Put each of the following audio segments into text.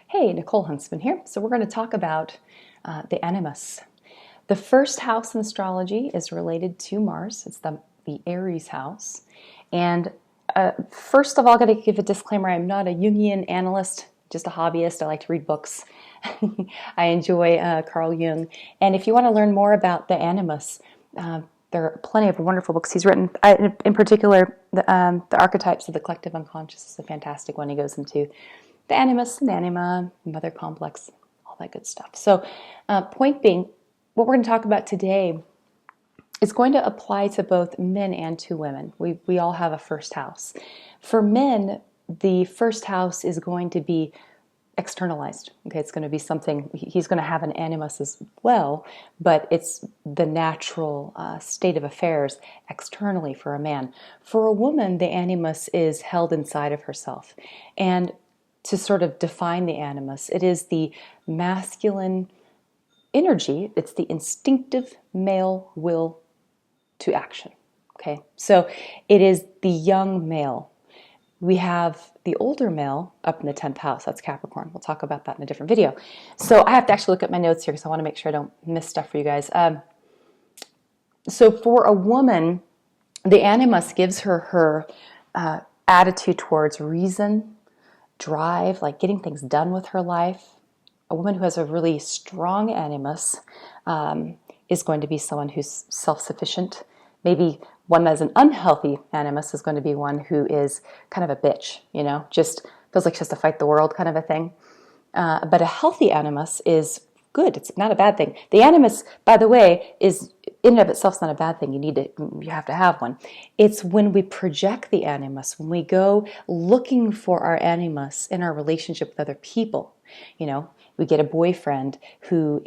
Hey, Nichole Huntsman here. So we're going to talk about the Animus. The first house in astrology is related to Mars. It's the Aries house. And first of all, I got to give a disclaimer. I'm not a Jungian analyst, just a hobbyist. I like to read books. I enjoy Carl Jung. And if you want to learn more about the Animus, there are plenty of wonderful books he's written. In particular, the Archetypes of the Collective Unconscious is a fantastic one. He goes into the animus and anima, mother complex, all that good stuff. So point being, what we're going to talk about today is going to apply to both men and to women. We all have a first house. For men, the first house is going to be externalized. Okay, it's going to be something, he's going to have an animus as well, but it's the natural state of affairs externally for a man. For a woman, the animus is held inside of herself. And to sort of define the animus, it is the masculine energy, it's the instinctive male will to action. Okay, so it is the young male. We have the older male up in the 10th house, that's Capricorn. We'll talk about that in a different video. So I have to actually look at my notes here because I want to make sure I don't miss stuff for you guys. So for a woman, the animus gives her attitude towards reason, drive, like getting things done with her life. A woman who has a really strong animus is going to be someone who's self-sufficient. Maybe one that has an unhealthy animus is going to be one who is kind of a bitch, you know, just feels like she has to fight the world kind of a thing. But a healthy animus is good. It's not a bad thing. The animus, by the way, is in and of itself not a bad thing. You have to have one. It's when we project the animus, when we go looking for our animus in our relationship with other people. You know, we get a boyfriend who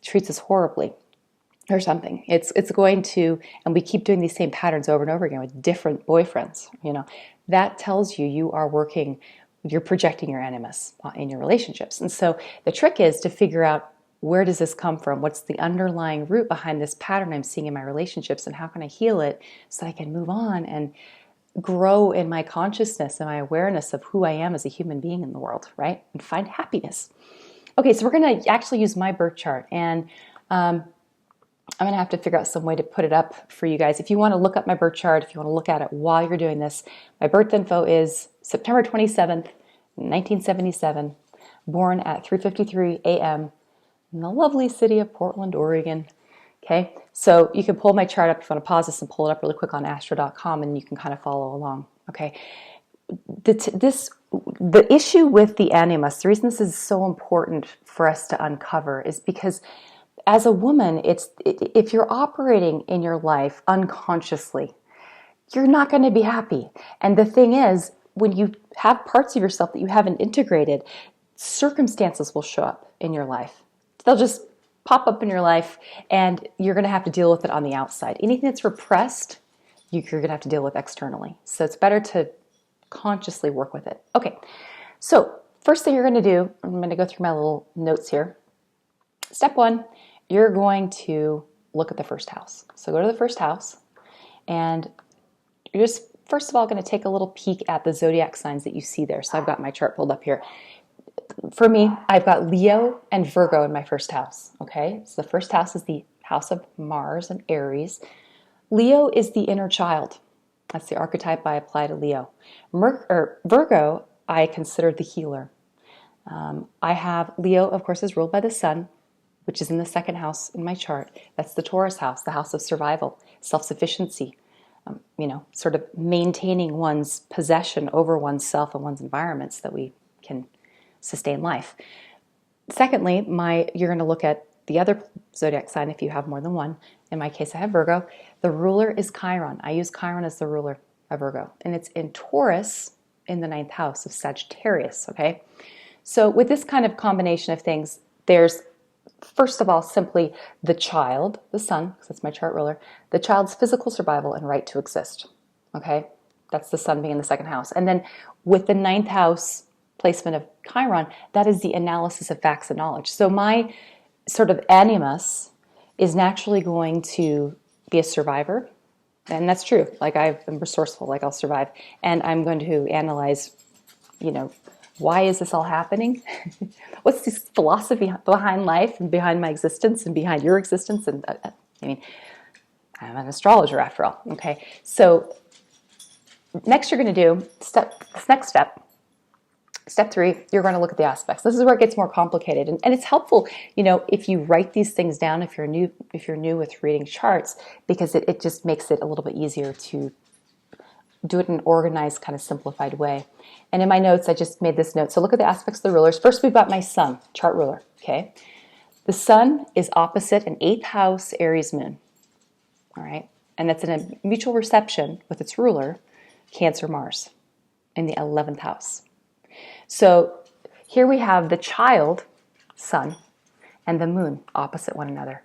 treats us horribly or something. It's going to, and we keep doing these same patterns over and over again with different boyfriends. You know, that tells you are working, you're projecting your animus in your relationships. And so the trick is to figure out, where does this come from? What's the underlying root behind this pattern I'm seeing in my relationships, and how can I heal it so I can move on and grow in my consciousness and my awareness of who I am as a human being in the world, right? And find happiness. Okay, so we're going to actually use my birth chart, and I'm going to have to figure out some way to put it up for you guys. If you want to look up my birth chart, if you want to look at it while you're doing this, my birth info is September 27th, 1977, born at 3:53 a.m. in the lovely city of Portland, Oregon. Okay, so you can pull my chart up if you want to pause this and pull it up really quick on astro.com, and you can kind of follow along. Okay, the issue with the animus, the reason this is so important for us to uncover is because as a woman, if you're operating in your life unconsciously, you're not going to be happy. And the thing is, when you have parts of yourself that you haven't integrated, circumstances will show up in your life. They'll just pop up in your life, and you're going to have to deal with it on the outside. Anything that's repressed, you're going to have to deal with externally. So it's better to consciously work with it. Okay, so first thing you're going to do, I'm going to go through my little notes here. Step one, you're going to look at the first house. So go to the first house, and you're just, first of all, going to take a little peek at the zodiac signs that you see there. So I've got my chart pulled up here. For me, I've got Leo and Virgo in my first house, okay? So the first house is the house of Mars and Aries. Leo is the inner child. That's the archetype I apply to Leo. Virgo, I consider the healer. I have Leo, of course, is ruled by the sun, which is in the second house in my chart. That's the Taurus house, the house of survival, self-sufficiency, sort of maintaining one's possession over oneself and one's environments so that we can sustain life. Secondly, you're going to look at the other zodiac sign if you have more than one. In my case, I have Virgo. The ruler is Chiron. I use Chiron as the ruler of Virgo, and it's in Taurus in the 9th house of Sagittarius, okay? So with this kind of combination of things, there's, first of all, simply the child, the sun, because that's my chart ruler, the child's physical survival and right to exist, okay? That's the sun being in the second house. And then with the 9th house placement of Chiron, that is the analysis of facts and knowledge. So my sort of animus is naturally going to be a survivor, and that's true. Like I'm resourceful, like I'll survive, and I'm going to analyze, why is this all happening? What's this philosophy behind life and behind my existence and behind your existence? And I mean, I'm an astrologer after all. Okay, so next you're going to do this next step. Step 3, you're going to look at the aspects. This is where it gets more complicated, and it's helpful, if you write these things down. If you're new with reading charts, because it just makes it a little bit easier to do it in an organized, kind of simplified way. And in my notes, I just made this note. So look at the aspects of the rulers. First, we've got my sun, chart ruler. Okay, the sun is opposite an 8th house Aries moon. All right, and that's in a mutual reception with its ruler, Cancer Mars, in the 11th house. So here we have the child, sun, and the moon opposite one another.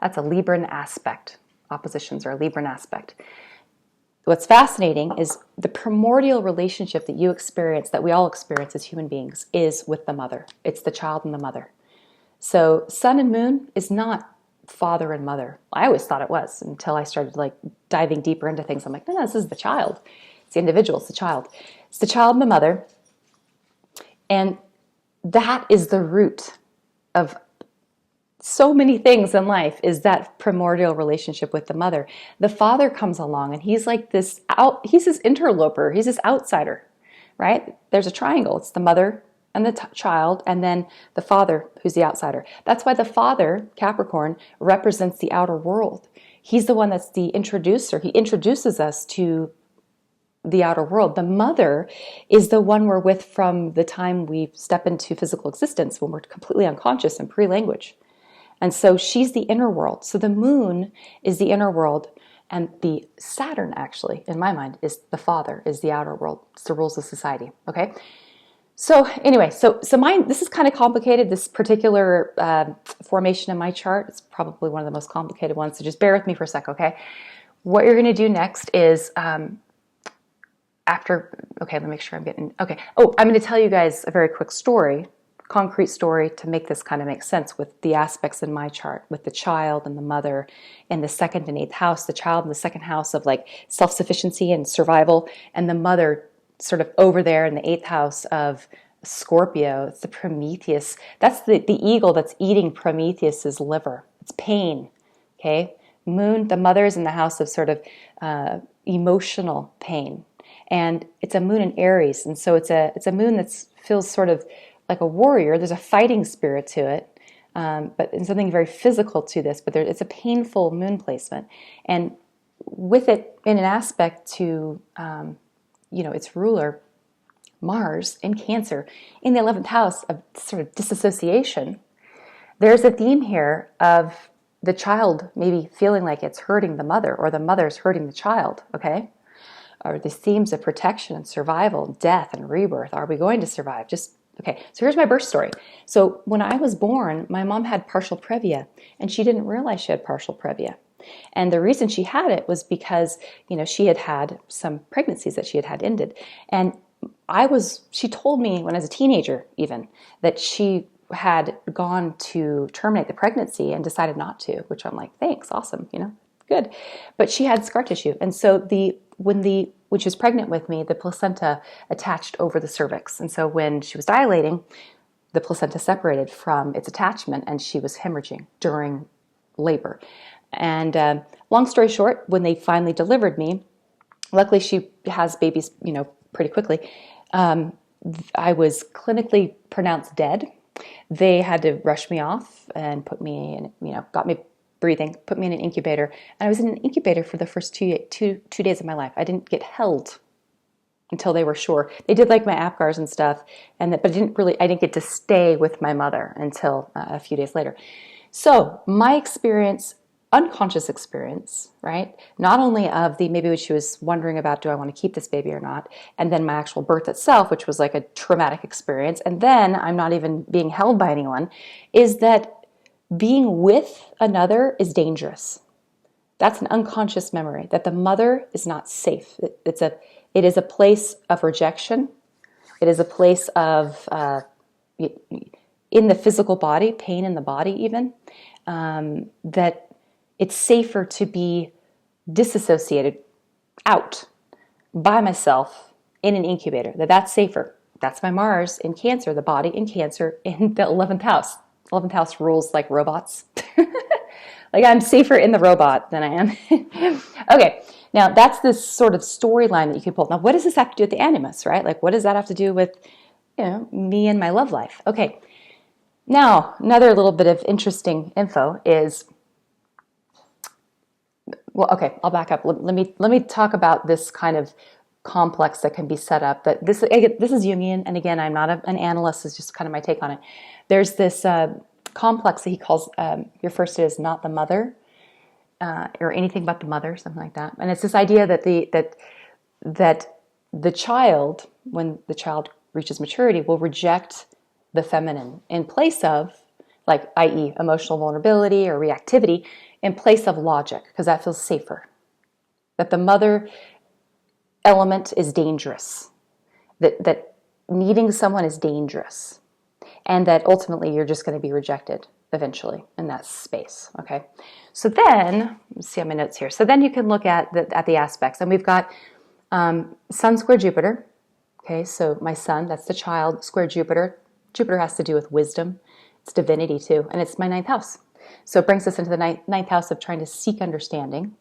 That's a Libran aspect. Oppositions are a Libran aspect. What's fascinating is the primordial relationship that you experience, that we all experience as human beings, is with the mother. It's the child and the mother. So sun and moon is not father and mother. I always thought it was until I started diving deeper into things. I'm like, no, this is the child. It's the individual, it's the child. It's the child and the mother. And that is the root of so many things in life, is that primordial relationship with the mother. The father comes along and he's like he's this interloper, he's this outsider, right? There's a triangle. It's the mother and the child, and then the father, who's the outsider. That's why the father, Capricorn, represents the outer world. He's the one that's the introducer. He introduces us to the outer world. The mother is the one we're with from the time we step into physical existence, when we're completely unconscious and pre-language. And so she's the inner world. So the moon is the inner world, and the Saturn, actually, in my mind, is the father, is the outer world. It's the rules of society. Okay. So anyway, so this is kind of complicated. This particular formation in my chart, it's probably one of the most complicated ones. So just bear with me for a sec. Okay. What you're going to do next is, let me make sure I'm getting, okay. Oh, I'm going to tell you guys a very quick story, concrete story, to make this kind of make sense with the aspects in my chart, with the child and the mother in the 2nd and 8th house, the child in the 2nd house of self-sufficiency and survival, and the mother sort of over there in the 8th house of Scorpio. It's the Prometheus. That's the eagle that's eating Prometheus's liver. It's pain, okay? Moon, the mother is in the house of sort of emotional pain. And it's a moon in Aries, and so it's a moon that feels sort of like a warrior. There's a fighting spirit to it, but and something very physical to this. But it's a painful moon placement, and with it in an aspect to its ruler, Mars in Cancer, in the 11th house of sort of disassociation. There's a theme here of the child maybe feeling like it's hurting the mother, or the mother's hurting the child. Okay. Or these themes of protection and survival, death and rebirth. Are we going to survive? Okay, so here's my birth story. So when I was born, my mom had partial previa, and she didn't realize she had partial previa. And the reason she had it was because, she had some pregnancies that she had ended. And she told me when I was a teenager even, that she had gone to terminate the pregnancy and decided not to, which I'm like, thanks, awesome, good. But she had scar tissue. And so when she was pregnant with me, the placenta attached over the cervix. And so when she was dilating, the placenta separated from its attachment, and she was hemorrhaging during labor. And long story short, when they finally delivered me, luckily she has babies, pretty quickly. I was clinically pronounced dead. They had to rush me off and put me in, got me breathing, put me in an incubator. And I was in an incubator for the first two days of my life. I didn't get held until they were sure. They did my APGARs and stuff, but I didn't get to stay with my mother until a few days later. So my experience, unconscious experience, right? Not only of maybe when she was wondering about, do I want to keep this baby or not? And then my actual birth itself, which was like a traumatic experience. And then I'm not even being held by anyone, is that being with another is dangerous. That's an unconscious memory, that the mother is not safe. It is a place of rejection. It is a place of, in the physical body, pain in the body even, that it's safer to be disassociated out by myself in an incubator, that's safer. that's my Mars in Cancer, the body in Cancer in the 11th house. 11th house rules like robots. Like I'm safer in the robot than I am. Okay, now that's this sort of storyline that you can pull. Now, what does this have to do with the Animus, right? Like, what does that have to do with, me and my love life? Okay, now another little bit of interesting info is, well, okay, I'll back up. Let me talk about this kind of complex that can be set up. That this is Jungian, and again, I'm not an analyst. It's just kind of my take on it. There's this complex that he calls, refers to as not the mother, or anything but the mother, something like that. And it's this idea that the child, when the child reaches maturity, will reject the feminine in place of, like, i.e., emotional vulnerability or reactivity, in place of logic, because that feels safer. That the mother element is dangerous. That needing someone is dangerous. And that ultimately you're just going to be rejected eventually in that space, okay? So then, let's see on my notes here. So then you can look at the aspects. And we've got Sun square Jupiter, okay? So my Sun, that's the child, square Jupiter. Jupiter has to do with wisdom. It's divinity too. And it's my 9th house. So it brings us into the ninth house of trying to seek understanding.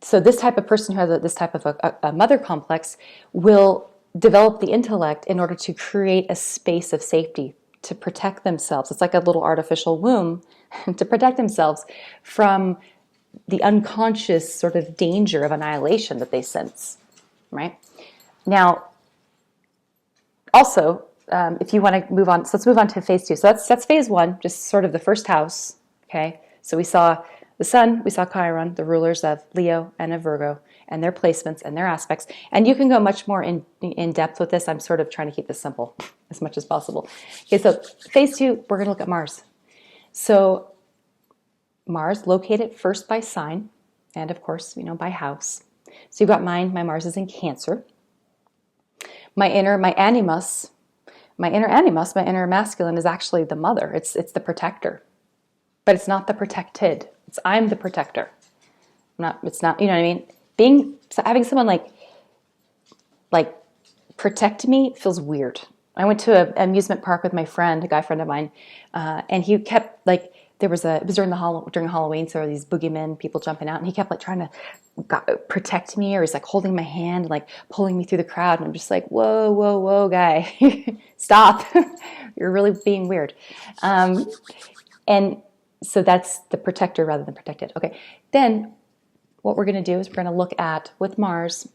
So this type of person who has this type of a mother complex will develop the intellect in order to create a space of safety, to protect themselves. It's like a little artificial womb to protect themselves from the unconscious sort of danger of annihilation that they sense, right? Now, also, if you want to move on, so let's move on to phase 2. So that's phase 1, just sort of the first house, okay? So we saw the Sun, we saw Chiron, the rulers of Leo and of Virgo, and their placements and their aspects. And you can go much more in depth with this. I'm sort of trying to keep this simple as much as possible. Okay, so phase 2, we're going to look at Mars. So Mars, located first by sign, and of course, by house. So you've got mine, my Mars is in Cancer. My inner animus, my inner masculine is actually the mother. It's the protector. But it's not the protected. I'm the protector. It's not, you know what I mean? Having someone like protect me feels weird. I went to an amusement park with my friend, a guy friend of mine, and he kept it was during Halloween, so there were these boogeymen, people jumping out, and he kept trying to protect me, or he's holding my hand, pulling me through the crowd, and I'm just like, whoa, guy, stop! You're really being weird. And so that's the protector rather than protected. Okay, then what we're going to do is we're going to look at, with Mars,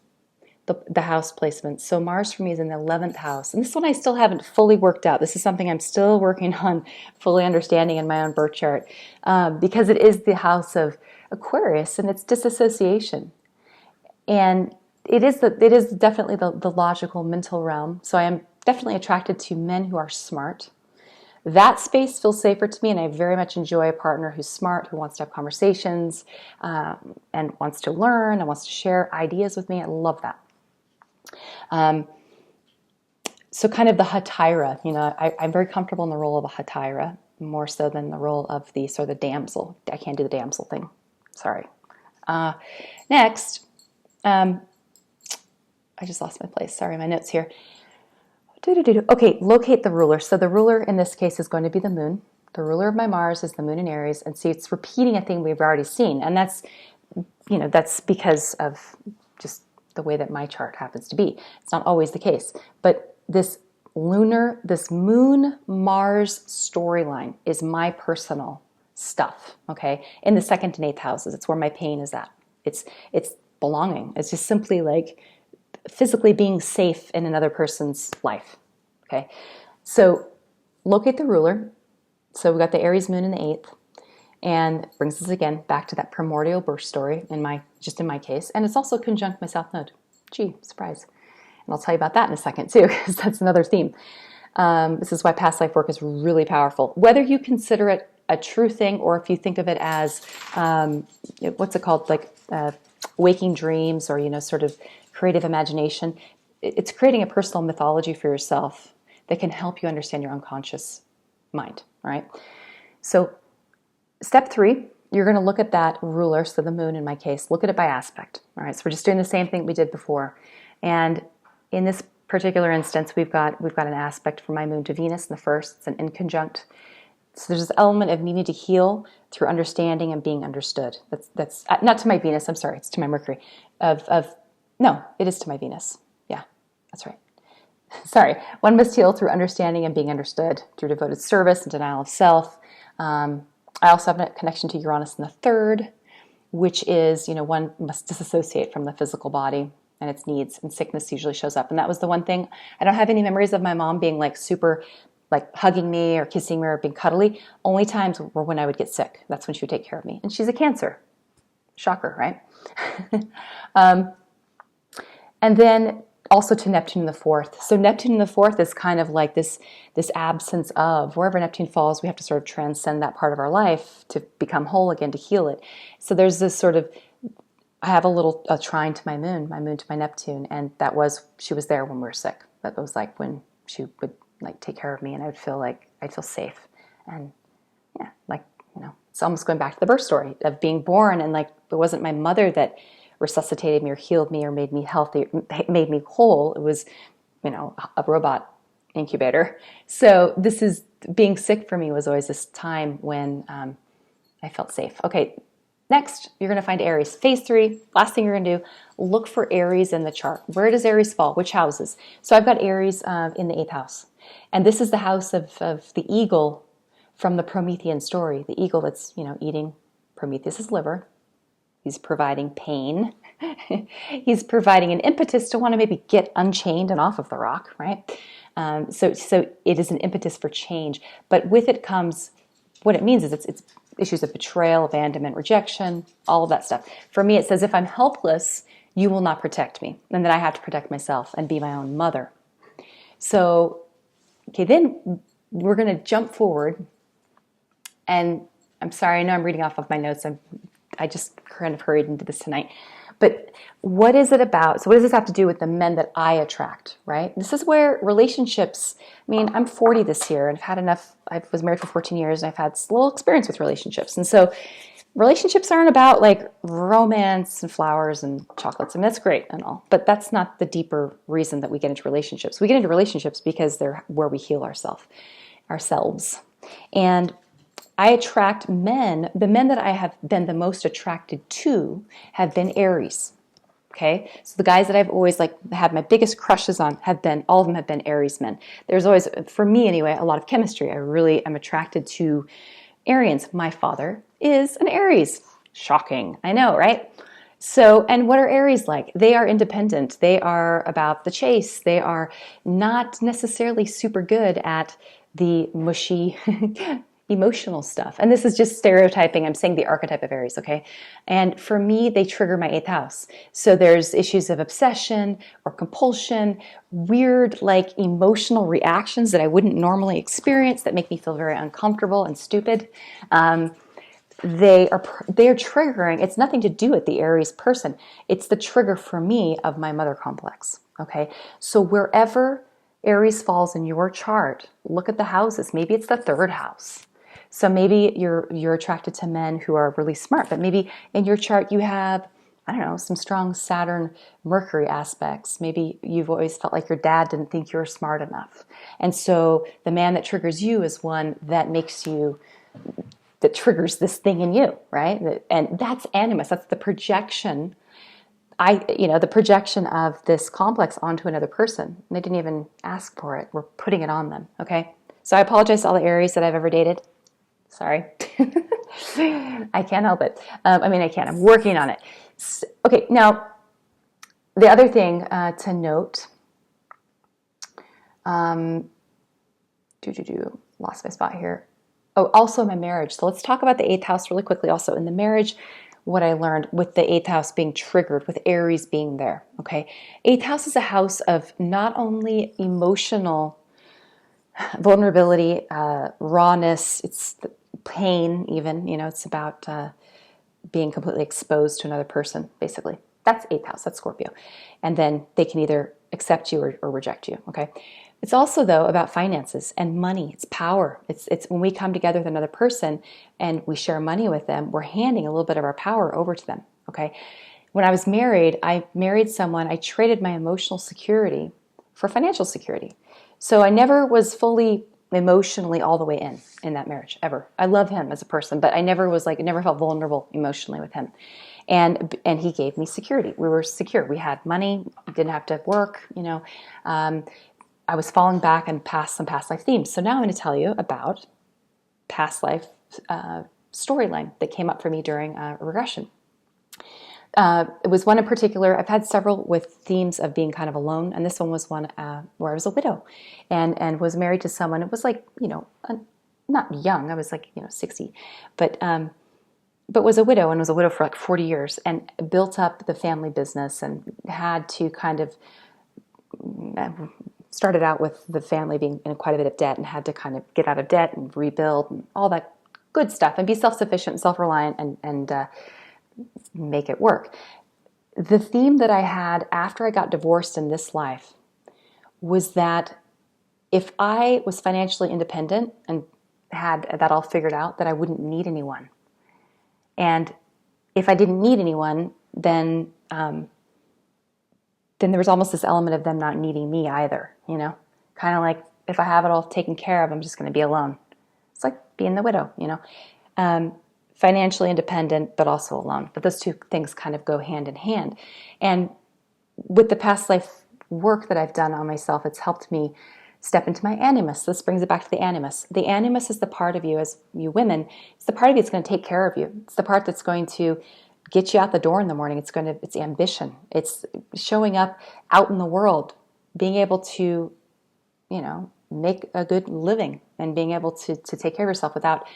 the house placement. So Mars for me is in the 11th house. And this one I still haven't fully worked out. This is something I'm still working on fully understanding in my own birth chart, because it is the house of Aquarius and it's disassociation. And it is definitely the logical mental realm. So I am definitely attracted to men who are smart. That space feels safer to me, and I very much enjoy a partner who's smart, who wants to have conversations, and wants to learn and wants to share ideas with me. I love that. So kind of the Hetaira, I'm very comfortable in the role of a Hetaira, more so than the role of the sort of the damsel. I can't do the damsel thing. Sorry. Next, I just lost my place. Sorry, my notes here. Okay, locate the ruler. So the ruler in this case is going to be the moon. The ruler of my Mars is the moon in Aries. And see, it's repeating a thing we've already seen. And that's because of just the way that my chart happens to be. It's not always the case. But this moon Mars storyline is my personal stuff, okay? In the 2nd and 8th houses, it's where my pain is at. It's belonging. It's just simply physically being safe in another person's life, okay? So locate the ruler. So we've got the Aries moon in the 8th, and brings us again back to that primordial birth story in my case. And it's also conjunct my South Node. Gee, surprise. And I'll tell you about that in a second too, because that's another theme. This is why past life work is really powerful. Whether you consider it a true thing or if you think of it as, what's it called, waking dreams or, sort of creative imagination, it's creating a personal mythology for yourself that can help you understand your unconscious mind, right? So step 3, you're going to look at that ruler, so the moon in my case, look at it by aspect, all right? So we're just doing the same thing we did before. And in this particular instance, we've got an aspect from my moon to Venus in the first. It's an inconjunct. So there's this element of needing to heal through understanding and being understood. That's not to my Venus. I'm sorry, it's to my Mercury. No, it is to my Venus. Yeah, that's right. Sorry. One must heal through understanding and being understood, through devoted service and denial of self. I also have a connection to Uranus in the third, which is, one must disassociate from the physical body and its needs, and sickness usually shows up. And that was the one thing. I don't have any memories of my mom being like super, like hugging me or kissing me or being cuddly. Only times were when I would get sick. That's when she would take care of me. And she's a Cancer. Shocker, right? And then also to Neptune in the fourth. So Neptune in the fourth is kind of like this absence of, wherever Neptune falls, we have to sort of transcend that part of our life to become whole again, to heal it. So there's this sort of, I have a trine to my moon to my Neptune, and she was there when we were sick. That was like when she would like take care of me, and I'd feel safe. And yeah, it's almost going back to the birth story of being born, and like it wasn't my mother that resuscitated me or healed me or made me healthy, made me whole. It was, a robot incubator. So this is, being sick for me was always this time when I felt safe. Okay, next, you're going to find Aries. Phase 3, last thing you're going to do, look for Aries in the chart. Where does Aries fall? Which houses? So I've got Aries in the 8th house. And this is the house of the eagle from the Promethean story. The eagle that's, eating Prometheus' liver. He's providing pain. He's providing an impetus to want to maybe get unchained and off of the rock, right? So it is an impetus for change. But with it comes, what it means is it's issues of betrayal, abandonment, rejection, all of that stuff. For me, it says, if I'm helpless, you will not protect me. And then I have to protect myself and be my own mother. So, okay, then we're going to jump forward. And I'm sorry, I know I'm reading off of my notes. I just kind of hurried into this tonight. But what is it about? So what does this have to do with the men that I attract, right? This is where relationships, I'm 40 this year, and I've had enough. I was married for 14 years, and I've had a little experience with relationships. And so relationships aren't about like romance and flowers and chocolates. That's great and all, but that's not the deeper reason that we get into relationships. We get into relationships because they're where we heal ourselves. And I attract men. The men that I have been the most attracted to have been Aries. Okay, so the guys that I've always had my biggest crushes on all of them have been Aries men. There's always, for me anyway, a lot of chemistry. I really am attracted to Arians. My father is an Aries. Shocking, I know, right? So, and what are Aries like? They are independent. They are about the chase. They are not necessarily super good at the mushy emotional stuff. And this is just stereotyping. I'm saying the archetype of Aries, okay? And for me, they trigger my 8th house. So there's issues of obsession or compulsion, weird emotional reactions that I wouldn't normally experience that make me feel very uncomfortable and stupid. They are triggering. It's nothing to do with the Aries person. It's the trigger for me of my mother complex, okay? So wherever Aries falls in your chart, look at the houses. Maybe it's the 3rd house. So maybe you're attracted to men who are really smart, but maybe in your chart you have, I don't know, some strong Saturn Mercury aspects. Maybe you've always felt like your dad didn't think you were smart enough. And so the man that triggers you is one that triggers this thing in you, right? And that's Animus. That's the projection. The projection of this complex onto another person. And they didn't even ask for it. We're putting it on them, okay? So I apologize to all the Aries that I've ever dated. Sorry. I can't help it. I can't. I'm working on it. Okay, now, the other thing to note, lost my spot here. Oh, also my marriage. So let's talk about the 8th house really quickly also. In the marriage, what I learned with the 8th house being triggered, with Aries being there, okay? 8th house is a house of not only emotional vulnerability, rawness, it's pain even, it's about being completely exposed to another person, basically. That's 8th house, that's Scorpio. And then they can either accept you or reject you, okay? It's also, though, about finances and money. It's power. It's when we come together with another person and we share money with them, we're handing a little bit of our power over to them, okay? When I was married, I married someone, I traded my emotional security for financial security. So I never was fully emotionally all the way in that marriage, ever. I love him as a person, but I never felt vulnerable emotionally with him. And he gave me security. We were secure. We had money, didn't have to work, I was falling back and past some past life themes. So now I'm going to tell you about past life storyline that came up for me during a regression. It was one in particular. I've had several with themes of being kind of alone, and this one was one where I was a widow, and was married to someone. It was like not young. I was like 60, but was a widow, and was a widow for like 40 years, and built up the family business, and had to kind of started out with the family being in quite a bit of debt, and had to kind of get out of debt and rebuild and all that good stuff, and be self-sufficient and self-reliant, and make it work. The theme that I had after I got divorced in this life was that if I was financially independent and had that all figured out, that I wouldn't need anyone. And if I didn't need anyone, then there was almost this element of them not needing me either, kind of like if I have it all taken care of, I'm just going to be alone. It's like being the widow, financially independent, but also alone. But those two things kind of go hand in hand. And with the past life work that I've done on myself, it's helped me step into my animus. This brings it back to the animus. The animus is the part of you, as you women, it's the part of you that's going to take care of you. It's the part that's going to get you out the door in the morning. It's ambition. It's showing up out in the world, being able to, make a good living, and being able to take care of yourself without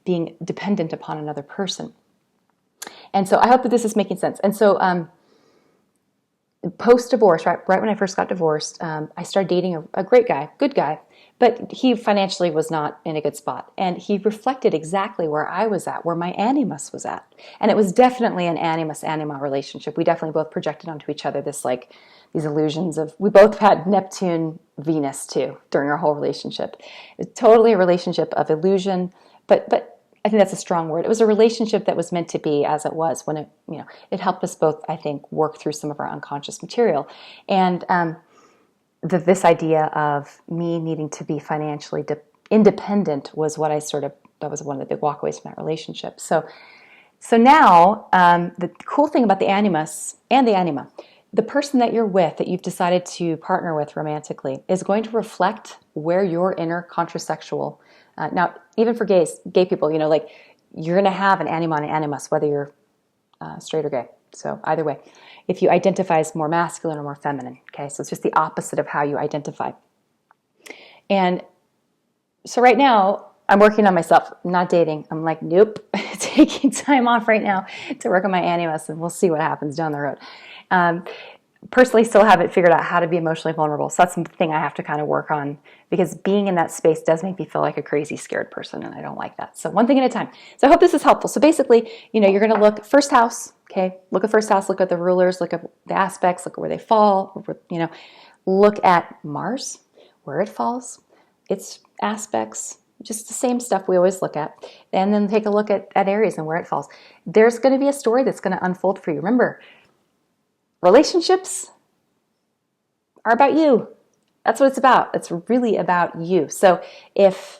being dependent upon another person. And so I hope that this is making sense. And so post-divorce, right when I first got divorced, I started dating a great guy, good guy, but he financially was not in a good spot. And he reflected exactly where I was at, where my animus was at. And it was definitely an animus-anima relationship. We definitely both projected onto each other these illusions of, we both had Neptune, Venus too, during our whole relationship. It was totally a relationship of illusion, but I think that's a strong word. It was a relationship that was meant to be as it was, when it helped us both, I think, work through some of our unconscious material. And this idea of me needing to be financially independent was what that was one of the big walkways from that relationship. So now, the cool thing about the animus and the anima, the person that you're with, that you've decided to partner with romantically, is going to reflect where your inner contrasexual. Now, even for gay people, you're going to have an anima and an animus, whether you're straight or gay. So either way, if you identify as more masculine or more feminine, okay? So it's just the opposite of how you identify. And so right now, I'm working on myself, I'm not dating. I'm like, nope, taking time off right now to work on my animus, and we'll see what happens down the road. Personally, still haven't figured out how to be emotionally vulnerable. So that's something I have to kind of work on, because being in that space does make me feel like a crazy, scared person, and I don't like that. So one thing at a time. So I hope this is helpful. So basically, you're going to look first house, okay? Look at first house, look at the rulers, look at the aspects, look at where they fall, look at Mars, where it falls, its aspects, just the same stuff we always look at. And then take a look at Aries and where it falls. There's going to be a story that's going to unfold for you. Remember, relationships are about you. That's what it's about. It's really about you. So if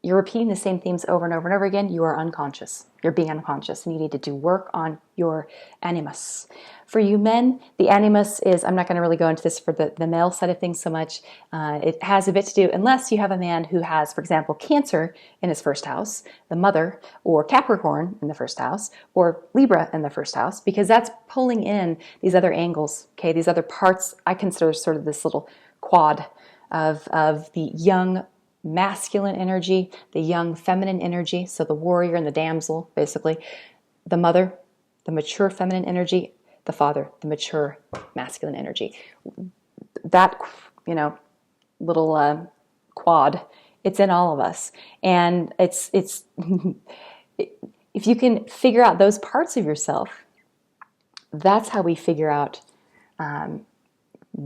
you're repeating the same themes over and over and over again, you are unconscious. You're being unconscious, and you need to do work on your animus. For you men, the animus is, I'm not going to really go into this for the male side of things so much. It has a bit to do, unless you have a man who has, for example, Cancer in his first house, the mother, or Capricorn in the first house, or Libra in the first house, because that's pulling in these other angles, okay, these other parts. I consider sort of this little quad of the young masculine energy, the young feminine energy, so the warrior and the damsel, basically, the mother, the mature feminine energy, the father, the mature masculine energy. That, little quad, it's in all of us. And it's if you can figure out those parts of yourself, that's how we figure out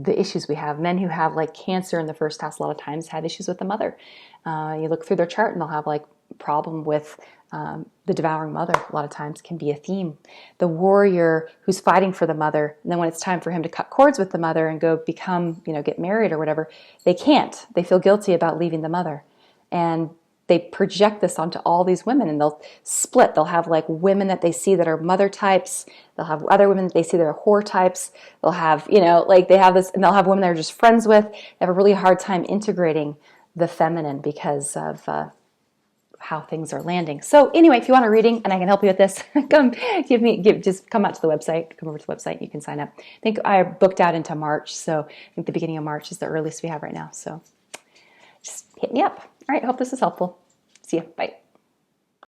the issues we have. Men who have like Cancer in the first house a lot of times have issues with the mother. You look through their chart and they'll have like problem with the devouring mother. A lot of times can be a theme. The warrior who's fighting for the mother, and then when it's time for him to cut cords with the mother and go become, get married or whatever, they can't. They feel guilty about leaving the mother. And they project this onto all these women, and they'll split. They'll have like women that they see that are mother types. They'll have other women that they see that are whore types. They'll have, like they have this, and they'll have women they're just friends with. They have a really hard time integrating the feminine because of how things are landing. So anyway, if you want a reading and I can help you with this, just come out to the website, come over to the website, you can sign up. I think I booked out into March, so I think the beginning of March is the earliest we have right now. So just hit me up. All right, hope this is helpful. See ya. Bye.